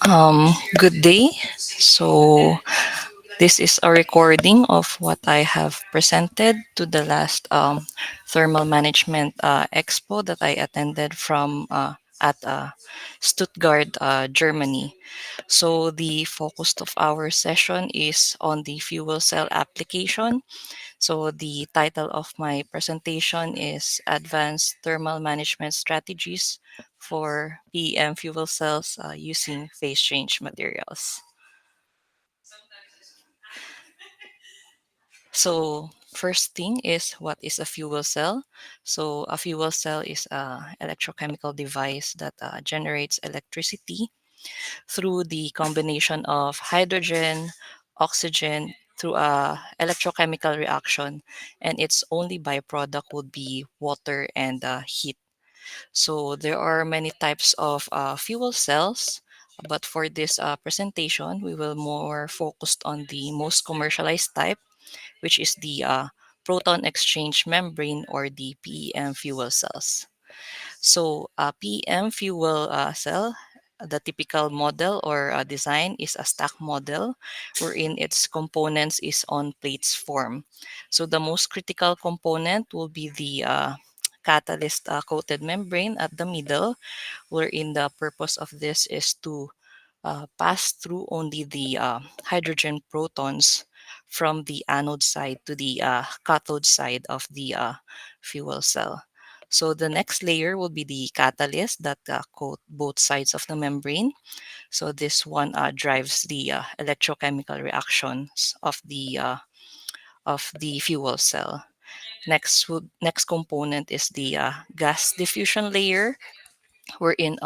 Good day. So, this is a recording of what I have presented to the last Thermal Management Expo that I attended from at Stuttgart, Germany. So, the focus of our session is on the fuel cell application. So, the title of my presentation is Advanced Thermal Management Strategies for PEM fuel cells using phase change materials. So, first thing is what is a fuel cell? So, a fuel cell is a electrochemical device that generates electricity through the combination of hydrogen, oxygen through a electrochemical reaction, and its only byproduct would be water and heat. So there are many types of fuel cells, but for this presentation, we will more focused on the most commercialized type, which is the proton exchange membrane or the PEM fuel cells. So PEM fuel cell, the typical model or design is a stack model wherein its components is on plates form. So the most critical component will be the catalyst coated membrane at the middle, wherein the purpose of this is to pass through only the hydrogen protons from the anode side to the cathode side of the fuel cell. So the next layer will be the catalyst that coat both sides of the membrane. So this one drives the electrochemical reactions of the fuel cell. Next component is the gas diffusion layer, wherein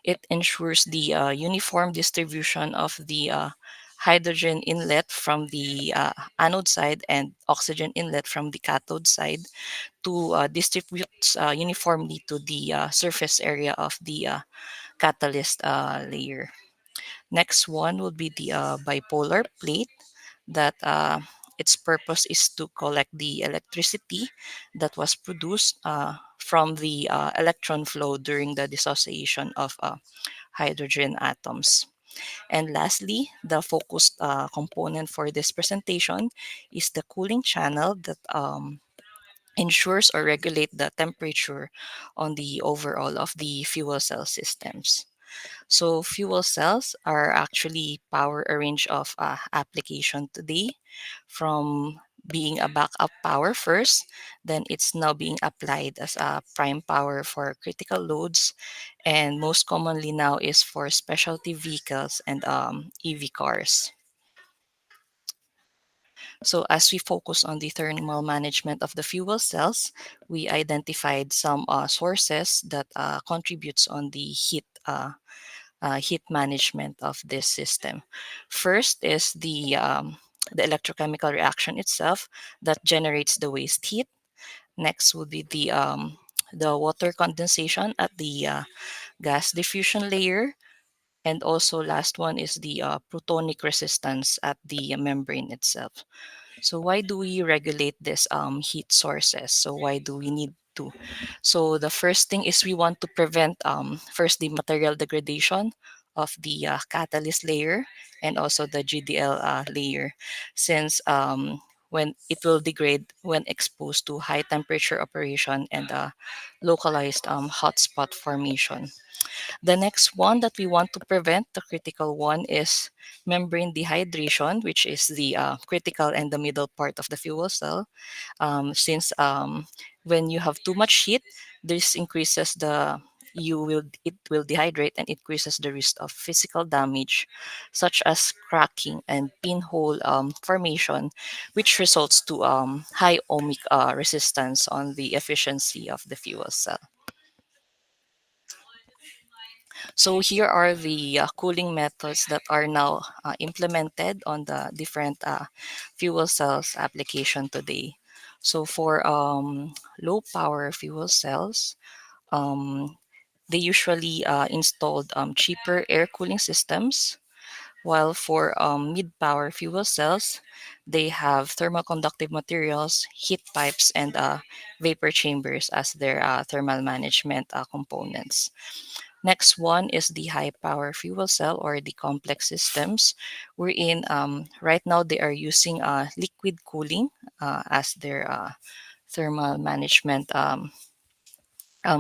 it ensures the uniform distribution of the hydrogen inlet from the anode side and oxygen inlet from the cathode side to distribute uniformly to the surface area of the catalyst layer. Next one will be the bipolar plate that its purpose is to collect the electricity that was produced from the electron flow during the dissociation of hydrogen atoms. And lastly, the focused component for this presentation is the cooling channel that ensures or regulate the temperature on the overall of the fuel cell systems. So fuel cells are actually power a range of application today, from being a backup power first, then it's now being applied as a prime power for critical loads, and most commonly now is for specialty vehicles and EV cars. So as we focus on the thermal management of the fuel cells, we identified some sources that contributes on the heat management of this system. First is the electrochemical reaction itself that generates the waste heat. Next would be the water condensation at the gas diffusion layer. And also last one is the protonic resistance at the membrane itself. So why do we regulate this heat sources? So why do we need to? So the first thing is we want to prevent first the material degradation of the catalyst layer and also the GDL layer, since when it will degrade when exposed to high temperature operation and localized hotspot formation. The next one that we want to prevent, the critical one, is membrane dehydration, which is the critical and the middle part of the fuel cell. Since when you have too much heat, this increases the it will dehydrate and increases the risk of physical damage, such as cracking and pinhole formation, which results to high ohmic resistance on the efficiency of the fuel cell. So here are the cooling methods that are now implemented on the different fuel cells application today. So for low power fuel cells, um, they usually installed cheaper air cooling systems, while for mid power fuel cells, they have thermal conductive materials, heat pipes, and vapor chambers as their thermal management components. Next one is the high power fuel cell or the complex systems, wherein right now they are using liquid cooling as their thermal management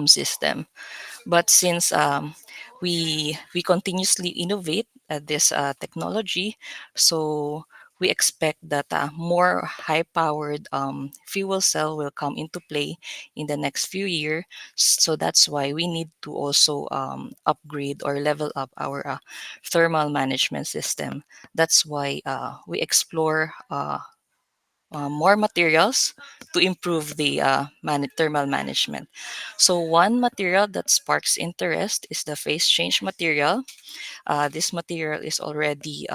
system. But since we continuously innovate this technology, so we expect that more high-powered fuel cell will come into play in the next few years. So that's why we need to also upgrade or level up our thermal management system. That's why we explore more materials to improve the thermal management. So one material that sparks interest is the phase change material. This material is already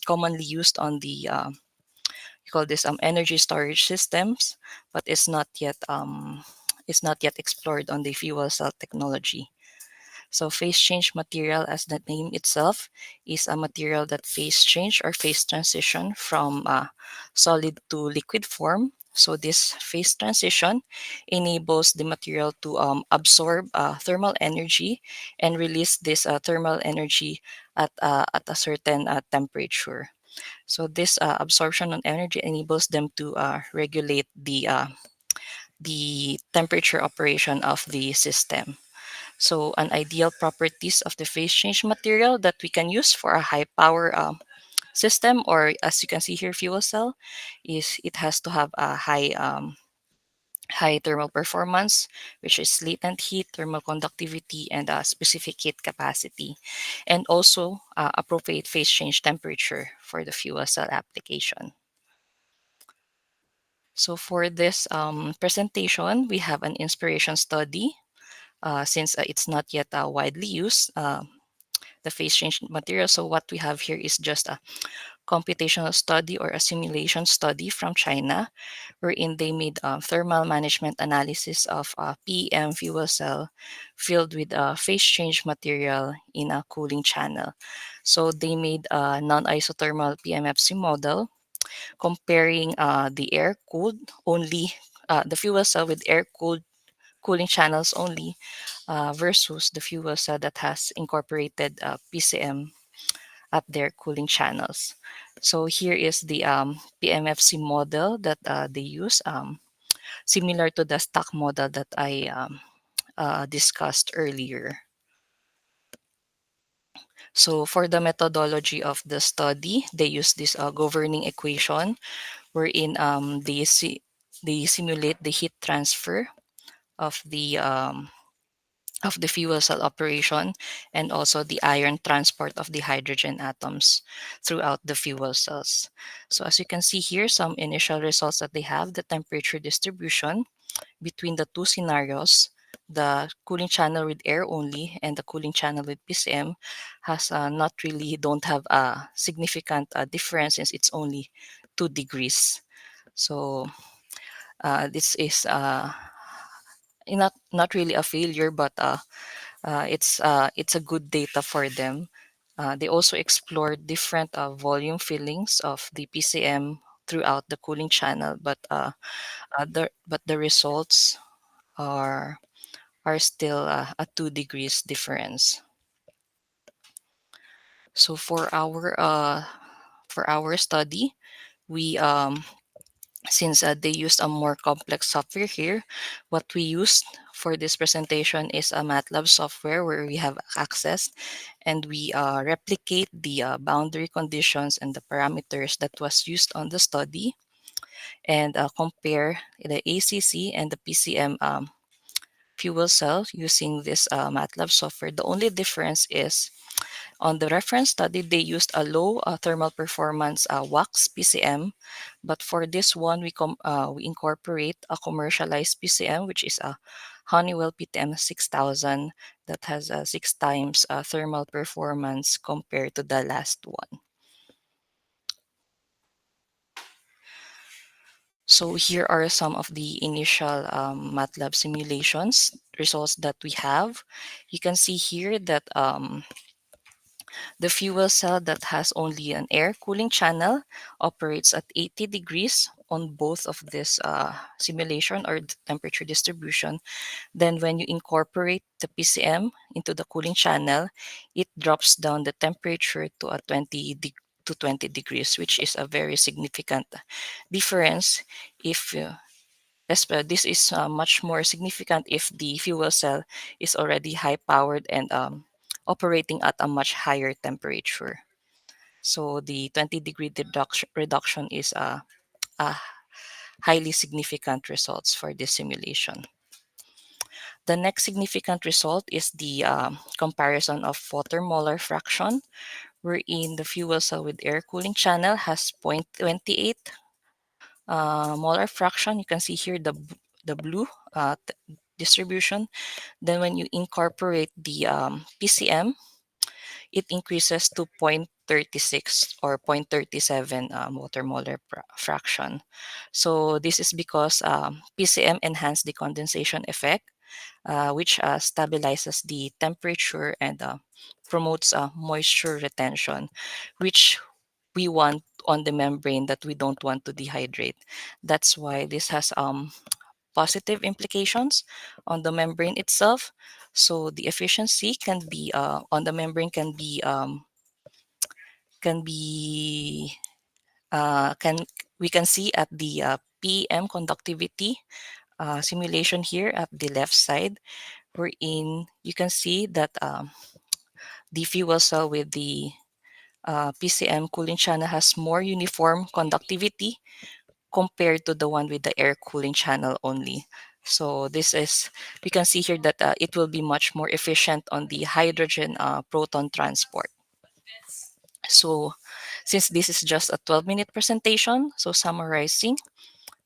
commonly used on the we call this energy storage systems, but it's not yet explored on the fuel cell technology. So phase change material, as the name itself, is a material that phase change or phase transition from solid to liquid form. So this phase transition enables the material to absorb thermal energy and release this thermal energy at a certain temperature. So this absorption of energy enables them to regulate the temperature operation of the system. So an ideal properties of the phase change material that we can use for a high power system, or as you can see here, fuel cell, is it has to have a high thermal performance, which is latent heat, thermal conductivity, and specific heat capacity, and also appropriate phase change temperature for the fuel cell application. So for this presentation, we have an inspiration study. Since it's not yet widely used, the phase change material. So what we have here is just a computational study or a simulation study from China, wherein they made thermal management analysis of a PEM fuel cell filled with a phase change material in a cooling channel. So they made a non-isothermal PMFC model comparing the air-cooled only, the fuel cell with air-cooled cooling channels only versus the fuel cell that has incorporated PCM at their cooling channels. So here is the PMFC model that they use, similar to the stock model that I discussed earlier. So for the methodology of the study, they use this governing equation wherein they simulate the heat transfer of the fuel cell operation and also the ion transport of the hydrogen atoms throughout the fuel cells. So as you can see here, some initial results that they have, the temperature distribution between the two scenarios, the cooling channel with air only and the cooling channel with PCM has not really don't have a significant difference since it's only 2 degrees. So this is not really a failure, but it's a good data for them. They also explored different volume fillings of the PCM throughout the cooling channel, but the results are are still a 2 degrees difference. So for our study, we since they used a more complex software here, what we used for this presentation is a MATLAB software where we have access and we replicate the boundary conditions and the parameters that was used on the study and compare the ACC and the PCM fuel cell using this MATLAB software. The only difference is on the reference study, they used a low thermal performance wax PCM, but for this one, we incorporate a commercialized PCM, which is a Honeywell PTM 6000 that has 6 times thermal performance compared to the last one. So here are some of the initial MATLAB simulations results that we have. You can see here that the fuel cell that has only an air cooling channel operates at 80 degrees, on both of this simulation or the temperature distribution, then when you incorporate the PCM into the cooling channel, it drops down the temperature to a 20 degrees, which is a very significant difference if this is much more significant if the fuel cell is already high powered and operating at a much higher temperature. So the 20-degree reduction is a highly significant results for this simulation. The next significant result is the comparison of water molar fraction, wherein the fuel cell with air cooling channel has 0.28 molar fraction. You can see here the blue distribution. Then when you incorporate the PCM, it increases to 0.36 or 0.37 water molar fraction. So this is because PCM enhance the condensation effect, which stabilizes the temperature and promotes moisture retention, which we want on the membrane that we don't want to dehydrate. That's why this has positive implications on the membrane itself. So the efficiency can be on the membrane can be can we can see at the PEM conductivity simulation here at the left side, wherein you can see that the fuel cell with the PCM cooling channel has more uniform conductivity compared to the one with the air cooling channel only. So this is, we can see here that it will be much more efficient on the hydrogen proton transport. So since this is just a 12-minute presentation, so summarizing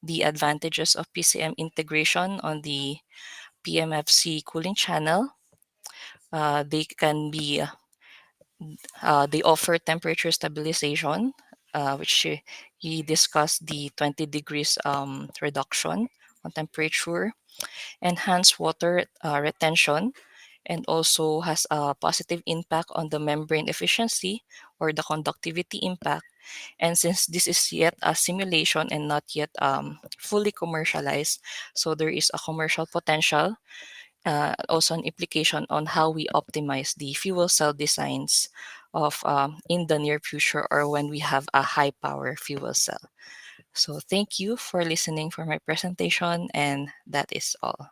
the advantages of PCM integration on the PMFC cooling channel, they can be they offer temperature stabilization, which he discussed the 20 degrees reduction on temperature, enhanced water retention, and also has a positive impact on the membrane efficiency or the conductivity impact. And since this is yet a simulation and not yet fully commercialized, so there is a commercial potential, also an implication on how we optimize the fuel cell designs of in the near future or when we have a high power fuel cell. So thank you for listening for my presentation, and that is all.